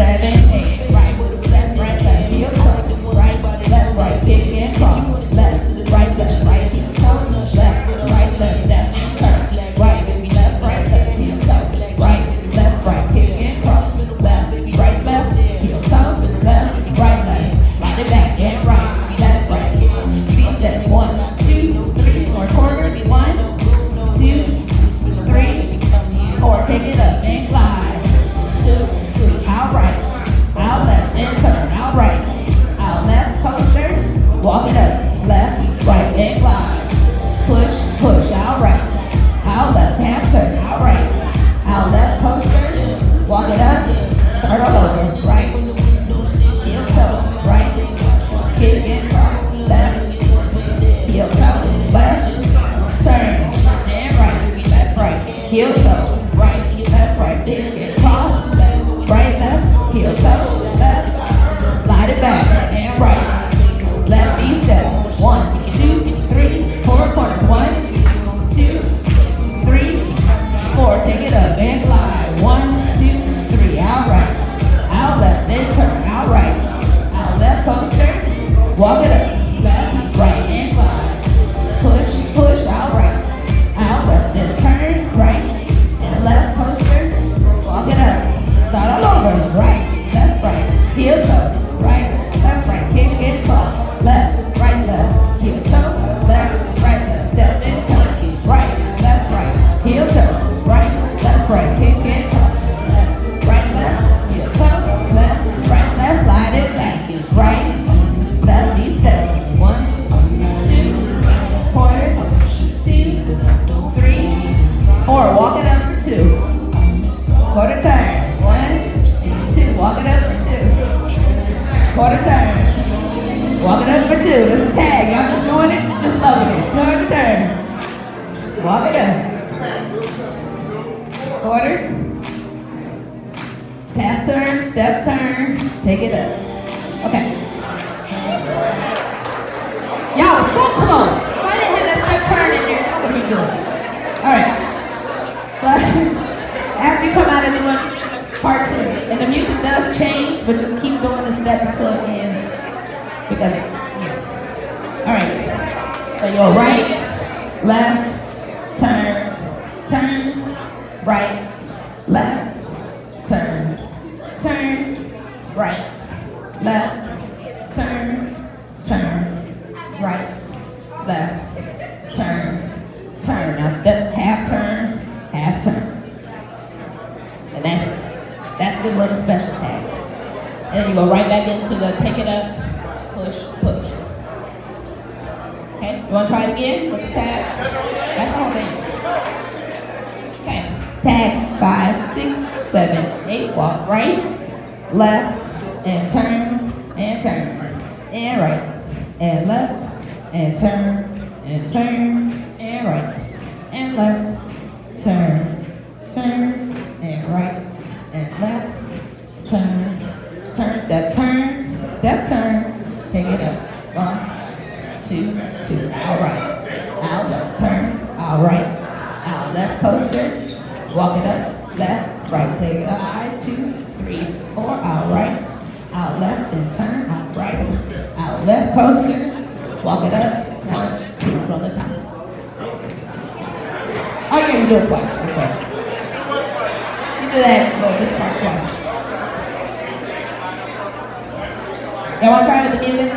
7, 8, right, left, heel toe, right, left, right, kick and cross, left, right, heel toe, left, right, left, and turn, right, left, heel toe, right, kick and cross, left, heel toe, left, slide it back and right, left, feet step, 1, 2, 3, 4 quarters, 1, 2, 3, 4, take it up and glide, 2, 3, out right, out left and turn, out right, out left coaster, walk it up, left, right and glide, push, out right, out left hand turn, out right, out left coaster, walk it up, start all over, right, heel toe, right, kick and cross, left, heel toe, left, turn, and right, heel toe, right, left, kick and cross, right, left, heel toe, left, slide it back, and right, left knee step, 1, 2, 3, 4 corners, 1, 2, 3, 4, take it up and glide, 1, 2, 3, out right, out left, then turn, out right, out left coaster, walk it up, left, right, and glide, push, out right, out left, then turn, right, and left coaster, walk it up, start all over, right, left, heel toe, right, left, kick and cross, left, heel toe, left, step and turn, right, heel toe, right, kick and cross, left, heel toe, left, slide it back, right, left, knee step, 1, 2, quarter, 2, 3, 4, walk it up for 2, quarter turn, 1, 2, walk it up for 2, quarter turn, walk it up for 2, this is tag, y'all just doing it, just loving it, quarter turn, walk it up, quarter, half turn, step turn, take it up, okay. Y'all are so close, if I didn't have that step turn in there, that would be good, alright, but after you come out of doing part 2, and the music does change, but just keep doing the step until it ends, because, yeah. Alright, so you're right, left, turn, right, left, turn, right, left, turn, right, left, turn. Now step, half turn, and that's the little special tag. And then you go right back into the take it up, push. Okay, you want to try it again with the tag? That's the whole thing. Okay, tag 5, 6, 7, 8, walk right, left, and turn, and right, and left, and turn, and right, and left, turn, and right, and left, step turn, take it up, 1, 2, 2, out right, out left, turn, out right, out left coaster, walk it up, left, right, take it up, 2, 3, 4, out right, out left, and turn, out right, out left coaster, walk it up, 1, 2, from the top. Oh yeah, you do it twice, okay. You do that, well, this part twice. Y'all want to try with the music?